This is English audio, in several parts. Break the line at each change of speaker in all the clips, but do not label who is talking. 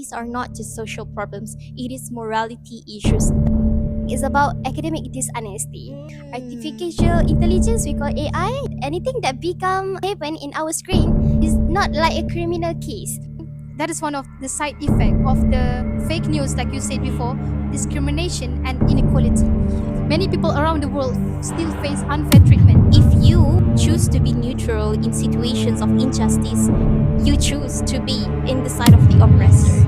these are not just social problems, it is morality issues.
Is about academic dishonesty.
Mm.
Artificial intelligence, we call AI. Anything that become happen in our screen is not like a criminal case.
That is one of the side effect of the fake news, like you said before, discrimination and inequality. Many people around the world still face unfair treatment.
If you choose to be neutral in situations of injustice, you choose to be in the side of the oppressor.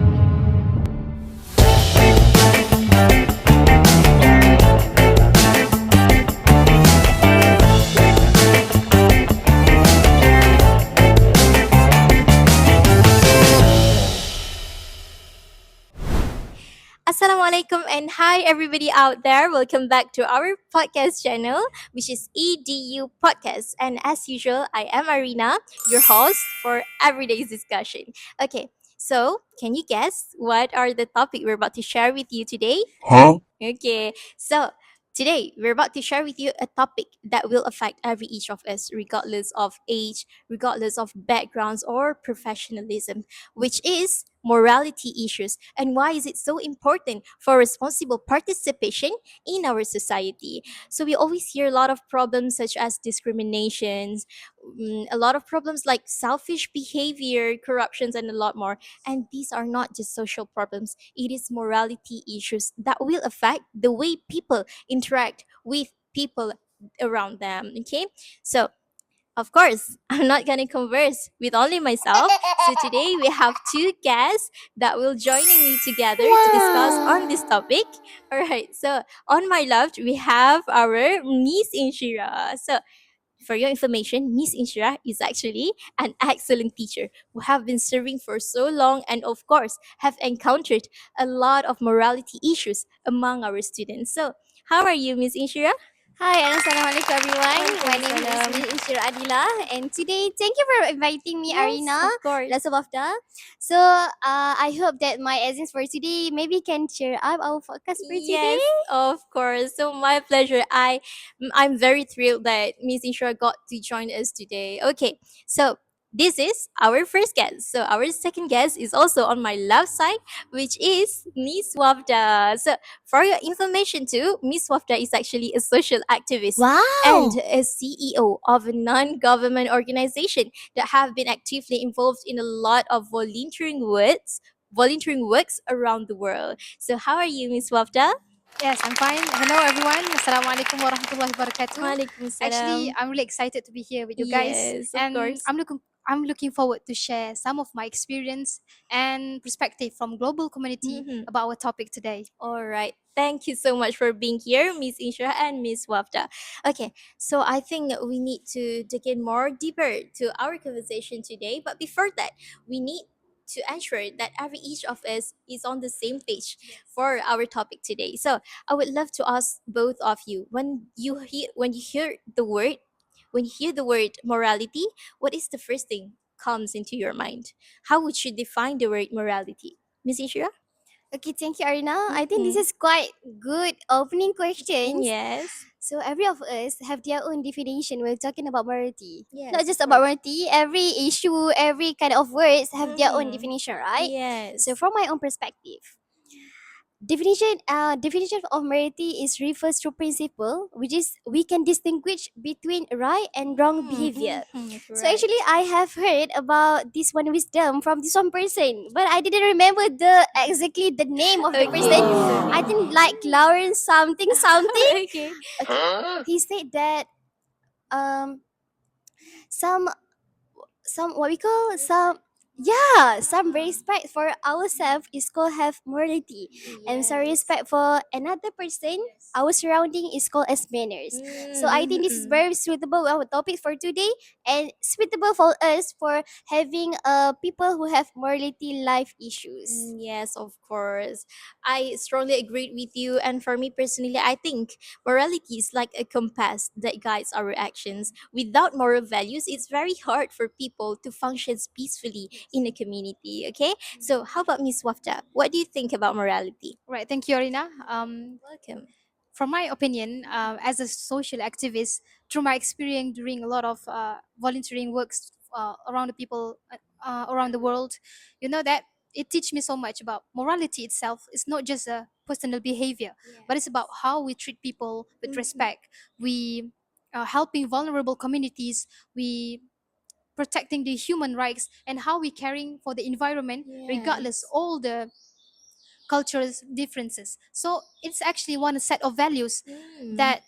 Assalamualaikum and hi everybody out there. Welcome back to our podcast channel, which is EDU Podcast. And as usual, I am Arina, your host for everyday's discussion. Okay, so can you guess what are the topic we're about to share with you today?
Huh?
Okay, so today we're about to share with you a topic that will affect every each of us, regardless of age, regardless of backgrounds or professionalism, which is morality issues and why is it so important for responsible participation in our society. So we always hear a lot of problems such as discriminations, a lot of problems like selfish behavior, corruptions, and a lot more. And these are not just social problems, it is morality issues that will affect the way people interact with people around them. Okay, so of course, I'm not gonna converse with only myself. So today we have two guests that will joining me together to discuss on this topic. All right. So on my left we have our Miss Inshira. So for your information, Miss Inshira is actually an excellent teacher who have been serving for so long and of course have encountered a lot of morality issues among our students. So how are you, Miss Inshira?
Hi, and assalamualaikum everyone. My name is
Waalaikumsalam.
Miss Inshira Adila, and today thank you for inviting me,
Yes,
Arina.
of course.
Lots of after. So, I hope that my essence for today maybe can cheer up our podcast for today.
Yes, of course. So my pleasure. I'm very thrilled that Miss Inshira got to join us today. Okay, so this is our first guest. So our second guest is also on my left side, which is Miss Wafda. So for your information too, Miss Wafda is actually a social activist and
Wow!
a CEO of a non-government organization that have been actively involved in a lot of volunteering works around the world. So how are you, Miss Wafda?
Yes, I'm fine. Hello, everyone. Assalamualaikum warahmatullahi wabarakatuh. Actually,
Waalaikumsalam.
I'm really excited to be here with you guys,
Yes, of
and
course.
I'm looking forward to share some of my experience and perspective from global community
Mhm.
about our topic today.
All right. Thank you so much for being here, Miss Inshra and Miss Wafda. Okay, so I think we need to dig in more deeper to our conversation today. But before that, we need to ensure that every each of us is on the same page for our topic today. So I would love to ask both of you when you hear the word morality, what is the first thing comes into your mind? How would you define the word morality, Miss Inshra?
Okay, thank you, Arina. I think this
Mhm.
is quite good opening questions.
Yes.
So every of us have their own definition when talking about morality. Not
Yes,
just
of
about
course.
morality, every issue, every kind of words have their own
Mm-hmm.
definition, right? So
Yes.
from my own perspective, definition of morality is refers to principle, which is we can distinguish between right and wrong behavior. So
Right.
actually, I have heard about this one wisdom from this one person, but I didn't remember the exactly the name of the person.
Okay.
I
So.
think like Lawrence something something.
Okay.
Okay, he said that um some what we call some respect for ourselves is called have morality, and some
Yes.
respect for another person, our surrounding, is called as manners. So I think this is
Mm-hmm.
very suitable with our topic for today, and suitable for us for having people who have morality life issues.
Yes, of course. I strongly agree with you. And for me personally, I think morality is like a compass that guides our actions. Without moral values, it's very hard for people to function peacefully in a community. Okay. So, how about Miss Wafda? What do you think about morality?
Right. Thank you, Arina.
Welcome.
From my opinion, as a social activist, through my experience doing a lot of volunteering works around the people around the world, you know that it teach me so much about morality itself. It's not just a personal behavior, but it's about how we treat people with
Mhm.
respect. We helping vulnerable communities. We protecting the human rights, and how we caring for the environment regardless
Yes.
all the cultural differences. So it's actually one set of values
Mm.
that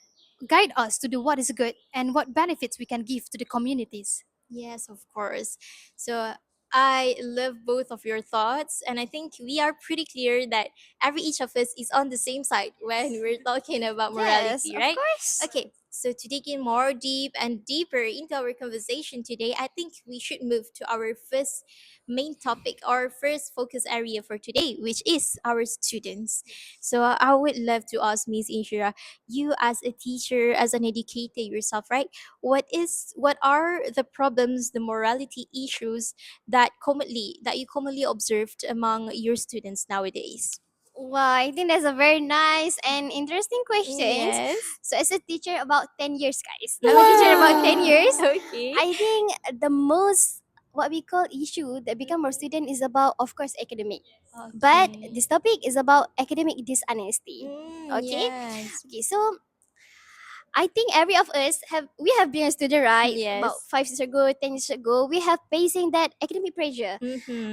guide us to do what is good and what benefits we can give to the communities.
Yes, of course. So I love both of your thoughts, and I think we are pretty clear that every each of us is on the same side when we're talking about
Yes,
morality,
of
right?
course.
Okay, so to dig in more deep and deeper into our conversation today, I think we should move to our first main topic, our first focus area for today, which is our students. So I would love to ask Miss Inshira, you as a teacher, as an educator yourself, right? What are the problems, the morality issues that you commonly observed among your students nowadays?
Wow, I think that's a very nice and interesting questions.
Yes.
So as a teacher about 10 years, guys. I'm a teacher about 10
Wow.
years.
Okay.
I think the most what we call issue that become more student is about of course academic. But
Okay.
this topic is about academic dishonesty. Okay?
Yes.
Okay, so I think every of us have been a student, right? About
Yes.
5 years ago, 10 years ago, we have facing that academic pressure.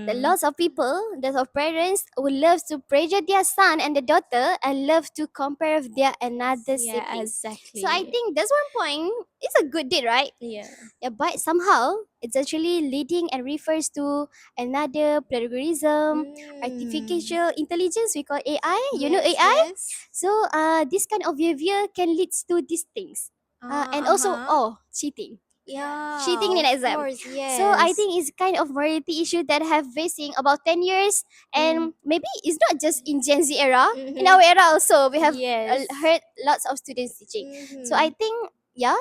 The
Mm-hmm.
lots of people, lots of parents who love to pressure their son and the daughter and love to compare with their another
Yeah,
siblings. So I
exactly.
think that's one point. It's a good deed, right?
Yeah.
Yeah, but somehow it's actually leading and refers to another plagiarism,
Mm.
artificial intelligence. We call AI. You know
Yes,
AI.
yes.
So this kind of behavior can lead to these things, and also
Uh-huh.
cheating
Yeah,
cheating in
of
exam.
course,
So I
yes.
think it's kind of morality issue that have facing about 10 years,
Mm.
and maybe it's not just in Gen Z era. In
Mm-hmm.
our era also, we have
Yes.
heard lots of students teaching. So I
Mm-hmm.
think, yeah,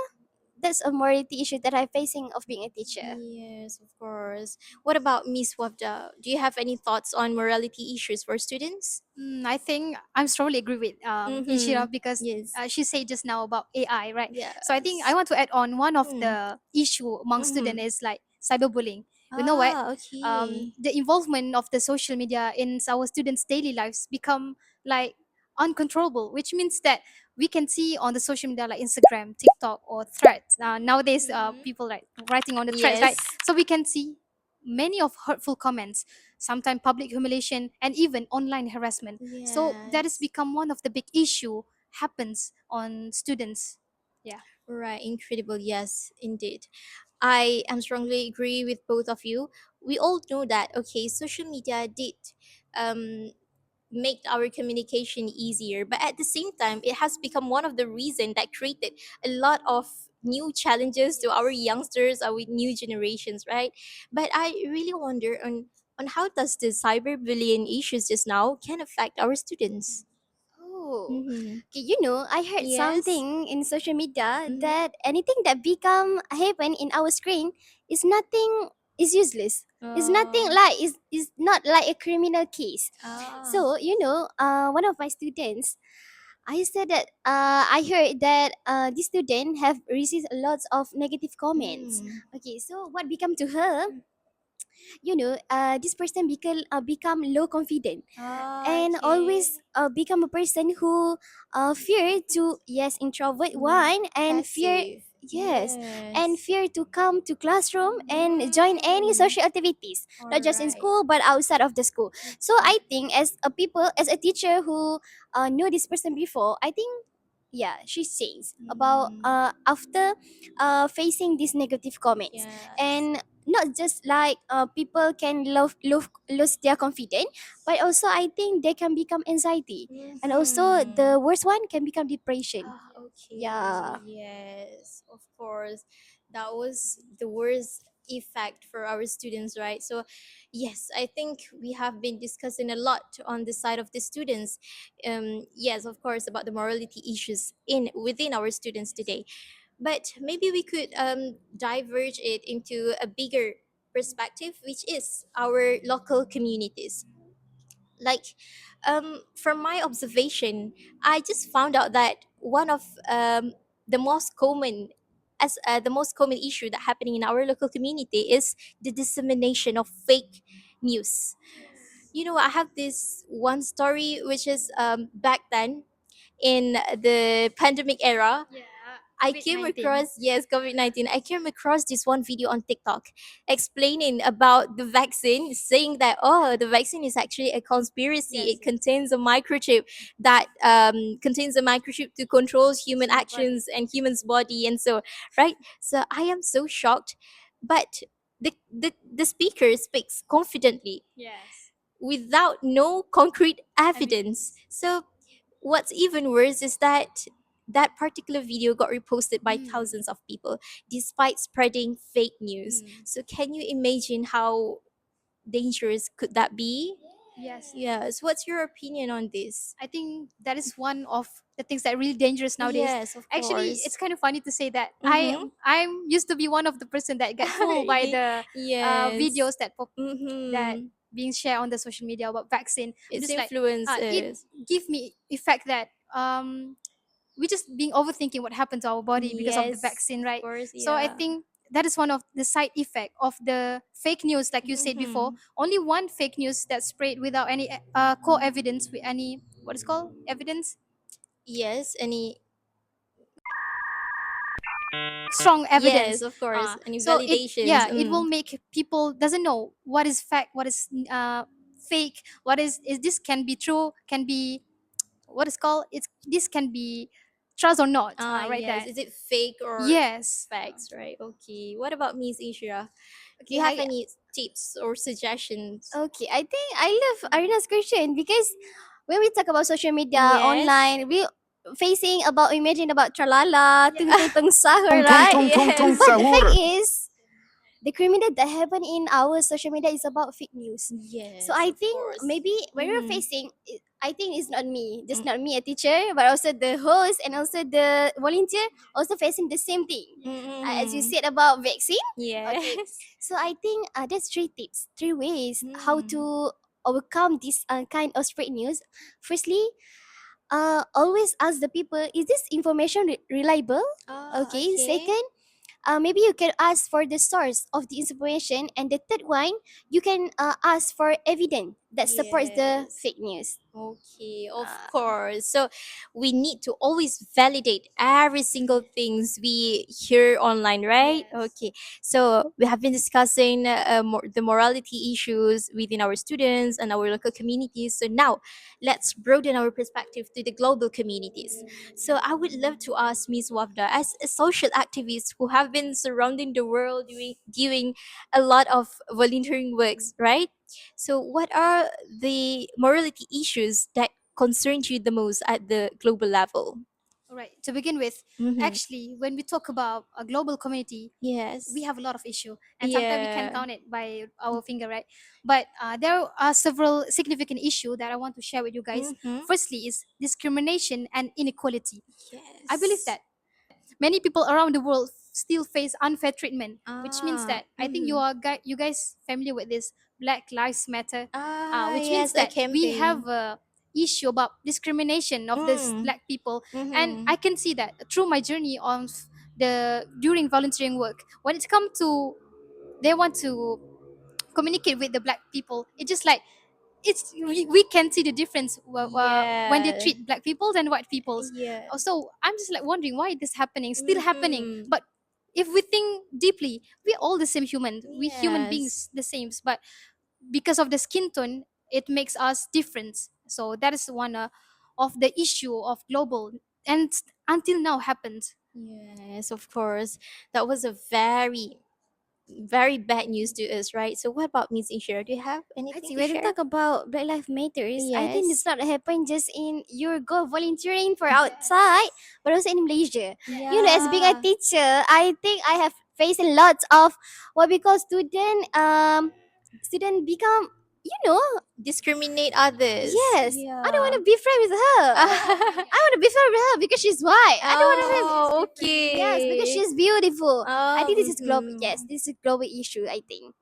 that's a morality issue that I'm facing of being a teacher.
Yes, of course. What about Miss Wafda? Do you have any thoughts on morality issues for students?
I think I'm strongly agree with
Mm-hmm.
Inshira, because
Yes.
she said just now about AI, right? So I think I
Yes.
want to add on one of
Mm.
the issue among
Mm-hmm.
students is like cyberbullying. You know what?
Ah, okay.
The involvement of the social media in our students' daily lives become like uncontrollable, which means that we can see on the social media like Instagram, TikTok, or Threads. Nowadays,
Mm-hmm.
people like writing on the Threads, right?
Yes.
So we can see many of hurtful comments, sometimes public humiliation, and even online harassment. So that has
Yes.
become one of the big issue happens on students. Yeah.
Right, incredible. Yes, indeed. I am strongly agree with both of you. We all know that okay, social media did um make our communication easier, but at the same time it has become one of the reason that created a lot of new challenges to our youngsters, our new generations, right? But I really wonder on how does the cyberbullying issues just now can affect our students.
Oh,
Mm-hmm.
okay. You know, I heard
Yes.
something in social media
Mm-hmm.
that anything that become happen in our screen is nothing is useless. It's nothing
uh,
like is not like a criminal case.
ah.
So you know, one of my students, I said that I heard that this student have received lots of negative comments.
Mm.
Okay, so what become to her? You know, this person become low confident and
Okay.
always become a person who fear to yes introvert
Mm.
one and fear
Passive.
yes and
Yes.
fear to come to classroom and join any
Mm.
social activities
All
not just in
right.
school but outside of the school. So
Okay.
I think as a people as a teacher who know this person before, I think yeah she says about
Mm.
after facing these negative comments
Yes.
and not just like people can lose their confidence, but also I think they can become anxiety, and also
Mm-hmm.
the worst one can become depression.
Ah, okay.
Yeah.
Yes, of course. That was the worst effect for our students, right? So, yes, I think we have been discussing a lot on the side of the students. Yes, of course, about the morality issues in within our students today. But maybe we could diverge it into a bigger perspective, which is our local communities. Like from my observation, I just found out that one of the most common the most common issue that happening in our local community is the dissemination of fake news. You know, I have this one story which is back then in the pandemic era.
Yeah,
I
COVID
came
19.
across, yes, COVID-19. I came across this one video on TikTok explaining about the vaccine, saying that, oh, the vaccine is actually a conspiracy.
Yes,
It
yes.
contains a microchip that contains a microchip to control human
Human body.
actions and human's body. And so, right? So I am so shocked. But the speaker speaks confidently
Yes.
without no concrete evidence.
Evidence.
So what's even worse is that that particular video got reposted by
Mm.
thousands of people despite spreading fake news.
Mm.
So can you imagine how dangerous could that be?
Yes.
Yes. What's your opinion on this?
I think that is one of the things that really dangerous nowadays.
Yes, of
Actually,
course.
it's kind of funny to say that
Mm-hmm.
I'm used to be one of the person that get fooled by
Really?
the
Yes.
videos that
Mm-hmm.
being shared on the social media about vaccine. I'm
Its
just like, it
influences.
give me effect that we just being overthinking what happened to our body because of the
Yes,
vaccine,
of
right?
course,
So I
yeah.
think that is one of the side effect of the fake news, like you said before.
Mm-hmm.
Only one fake news that's spread without any co-evidence, with any what is called evidence,
Yes, any.
strong
Yes,
evidence.
of course. Any
So it,
validations.
yeah, it will make people doesn't know what is fact, what is fake, what is this can be true, can be what is called, it's this can be trust or not,
Ah,
right?
yes.
That
Is it fake or
yes.
facts, right? Okay. What about Miss Asia? Do
Okay,
you have any tips or suggestions?
okay. I think I love Arina's question because when we talk about social media
Yes.
online, we facing about imagine about tralala, tung tung
Yeah.
tung sahur,
Tung tung
right?
tung tung tung
Yes.
But the fact
sahur.
is, the criminal that happen in our social media is about fake news. So
Yes,
I
of
think
course.
maybe when we're
Mm-hmm.
facing, I think it's not me, just not me, a teacher, but also the host and also the volunteer also facing the same thing. As you
Mm-hmm.
said about vaccine, okay.
Yes.
So I think there's three tips, three ways how
Mm.
to overcome this kind of spread news. Firstly, always ask the people, is this information reliable?
Ah,
Okay.
okay.
Second, maybe you can ask for the source of the information, and the third one, you can ask for evidence that supports the
Yes.
fake news.
Okay, of
uh,
course. So we need to always validate every single things we hear online, right?
Yes.
Okay. So we have been discussing the morality issues within our students and our local communities. So now let's broaden our perspective to the global communities. So I would love to ask Ms. Wafda, as a social activist who have been surrounding the world doing a lot of volunteering works, right? So, what are the morality issues that concern you the most at the global level?
All right. To begin with,
Mm-hmm.
actually, when we talk about a global community, we
Yes.
have a lot of issue, and sometimes we can
Yeah.
count it by our finger, right? But there are several significant issue that I want to share with you guys.
Mm-hmm.
Firstly, is discrimination and inequality. I believe
Yes.
that many people around the world still face unfair treatment, which means
Ah.
that I think
Mm-hmm.
you guys familiar with this Black Lives Matter,
Ah,
which means
yes, a
that we
campaign.
have a issue about discrimination of these
Mm.
black people. And
Mm-hmm.
I can see that through my journey of the during volunteering work, when it's come to they want to communicate with the black people, it's just like we can see the difference when they
Yeah.
treat black people and white peoples.
Yeah.
So I'm just like wondering why this happening, still happening.
Mm-hmm.
But if we think deeply, we're all the same human, we human
Yes.
beings the same, but because of the skin tone it makes us different. So that is one of the issue of global, and until now happened.
Yes, of course. That was a very bad news to us, right? So what about Miss Ishira? Do you have
I
anything
think
to
when we
share?
talk about Black Lives Matters, I think it's
Yes.
not happen just in your go volunteering for outside, but also in Malaysia. You know, as being a
Yeah.
teacher, I think I have faced lots of what we call student become, you know,
Discriminate others.
yes, I don't want
Yeah.
to be friends with her. I want to be friends with her because she's white. I don't want to have.
Oh,
Yes, because
okay.
she's beautiful. I think this is global. Yes,
Mm-hmm.
this is a global issue, I think.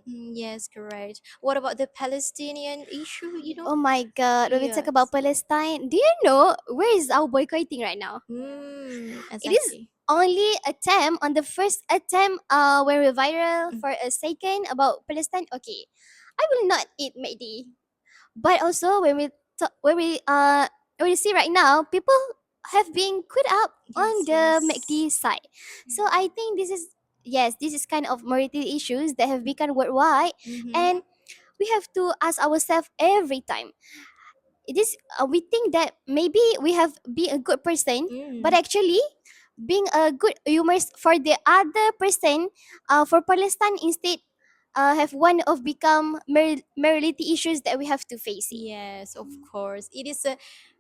Yes, correct. What about the Palestinian issue, you know?
Oh my god, when we talk about
Yes.
Palestine, do you know where is our boycotting right now? It is
Exactly.
only attempt on the first attempt when we viral for a second about Palestine. Okay, I will not eat Mehdi. But also when we see right now, people have been quit up on
Yes,
the
yes.
MACD side. So I think this is, yes, this is kind of morality issues that have become worldwide,
Mm-hmm.
and we have to ask ourselves every time. It is we think that maybe we have been a good person, but
Mm.
actually being a good humorist for the other person, for Palestine instead, have one of become morality issues that we have to face it.
Yes, of course. It is a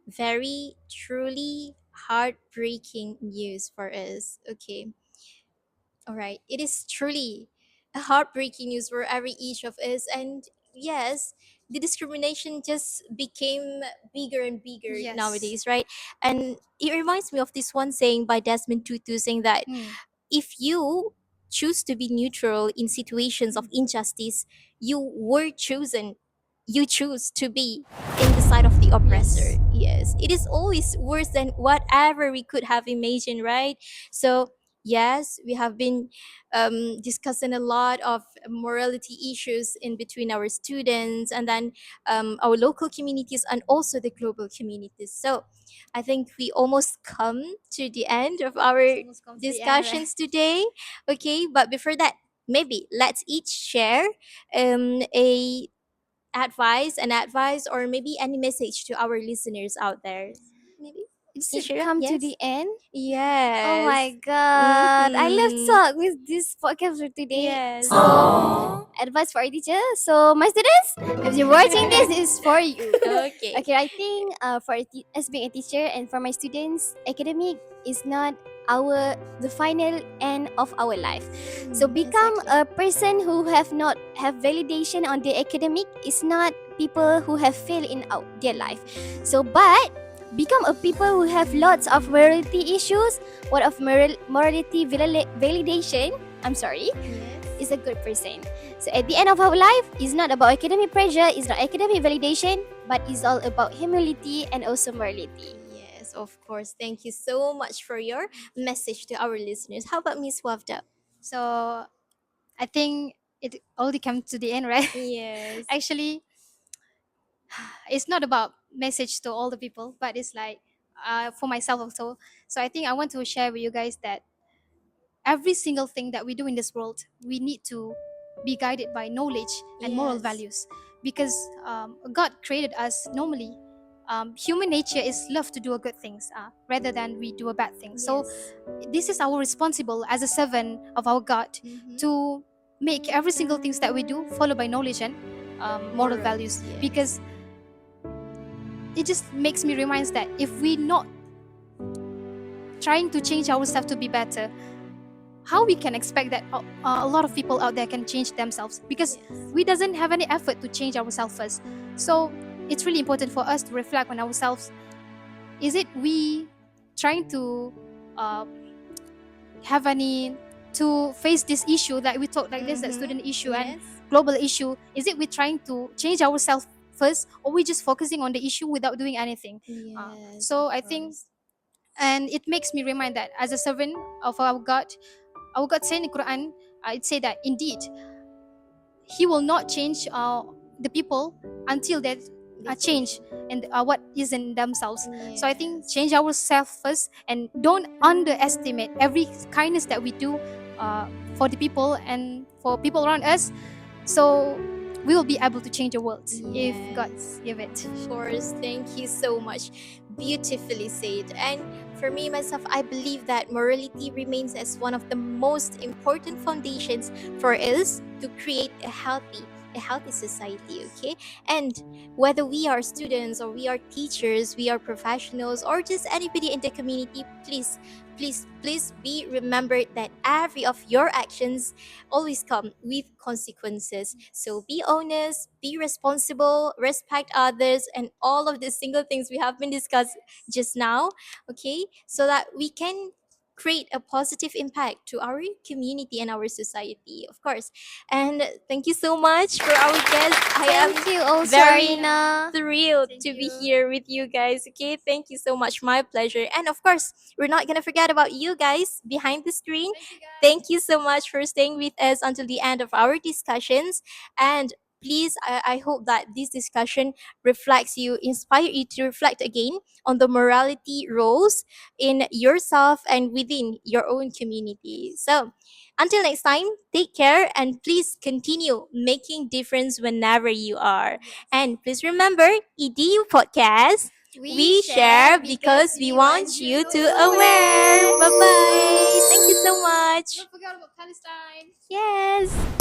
very truly heartbreaking news for us. Okay. All right. It is truly a heartbreaking news for every each of us. And yes, the discrimination just became bigger and bigger
Yes.
nowadays, right? And it reminds me of this one saying by Desmond Tutu saying that
Mm.
if you choose to be neutral in situations of injustice, you were chosen. You choose to be in the side of the oppressor.
Yes.
Yes, it is always worse than whatever we could have imagined, right? So, yes, we have been discussing a lot of morality issues in between our students and then our local communities and also the global communities. So, I think we almost come to the end of
It's
our
almost come to the end, right?
discussions today. Okay, but before that, maybe let's each share a advice or maybe any message to our listeners out there. Maybe
It's
can you share?
come to
Yes.
the end. Oh my
Yes.
god, I love to
Mm-hmm.
talk with this podcast for today.
Yes.
So, advice for our teacher. So, my students, if you're watching this, is for you.
Okay.
Okay, I think as being a teacher and for my students, academic is not the final end of our life. So, become
Exactly.
a person who have not have validation on the academic is not people who have failed in their life. So, but become a people who have lots of morality issues, what of validation, I'm sorry,
Yes.
is a good person. So at the end of our life, it's not about academic pressure, it's not academic validation, but it's all about humility and also morality.
Yes, of course. Thank you so much for your message to our listeners. How about Miss Wafda?
So I think it already come to the end, right?
Yes.
Actually, it's not about message to all the people, but it's like for myself also. So I think I want to share with you guys that every single thing that we do in this world, we need to be guided by knowledge and moral
Yes.
values, because God created us normally. Human nature is love to do a good things rather than we do a bad thing. So
Yes.
this is our responsible as a servant of our God
Mm-hmm.
to make every single things that we do follow by knowledge and moral
Morals.
values,
Yes.
because it just makes me reminds that if we not trying to change ourselves to be better, how we can expect that a lot of people out there can change themselves, because
Yes.
we doesn't have any effort to change ourselves first. So it's really important for us to reflect on ourselves. Is it we trying to uh, have any to face this issue, like we talk like this, that
Mm-hmm.
student issue and
Yes.
global issue? Is it we trying to change ourselves first, or we just focusing on the issue without doing anything?
Yes, of
So I think,
course.
and it makes me remind that as a servant of our God said in the Quran, it said that indeed He will not change the people until they
They
change
change.
and what is in themselves. So I think
Yes.
change ourselves first, and don't underestimate every kindness that we do for the people and for people around us. So we will be able to change the world if God
Yes.
give it.
Of course. Thank you so much. Beautifully said. And for me, myself, I believe that morality remains as one of the most important foundations for us to create a healthy society, okay? And whether we are students or we are teachers, we are professionals, or just anybody in the community, please be remembered that every of your actions always come with consequences. So be honest, be responsible, respect others, and all of the single things we have been discussed just now, okay? So that we can create a positive impact to our community and our society, of course. And thank you so much for our guest. I am
Thank you also,
very
Arina.
thrilled
Thank
to be
you.
here with you guys. Okay, thank you so much. My pleasure. And of course, we're not gonna forget about you guys behind the screen.
Thank you, guys.
Thank you so much for staying with us until the end of our discussions. And please, I hope that this discussion reflects you, inspire you to reflect again on the morality roles in yourself and within your own community. So, until next time, take care and please continue making difference whenever you are. And please remember, EDU Podcast,
We
we
share
share
because
because we
we want
want
you
you
to
to aware.
aware.
Bye bye. Thank you so much.
Don't forget about Palestine.
Yes.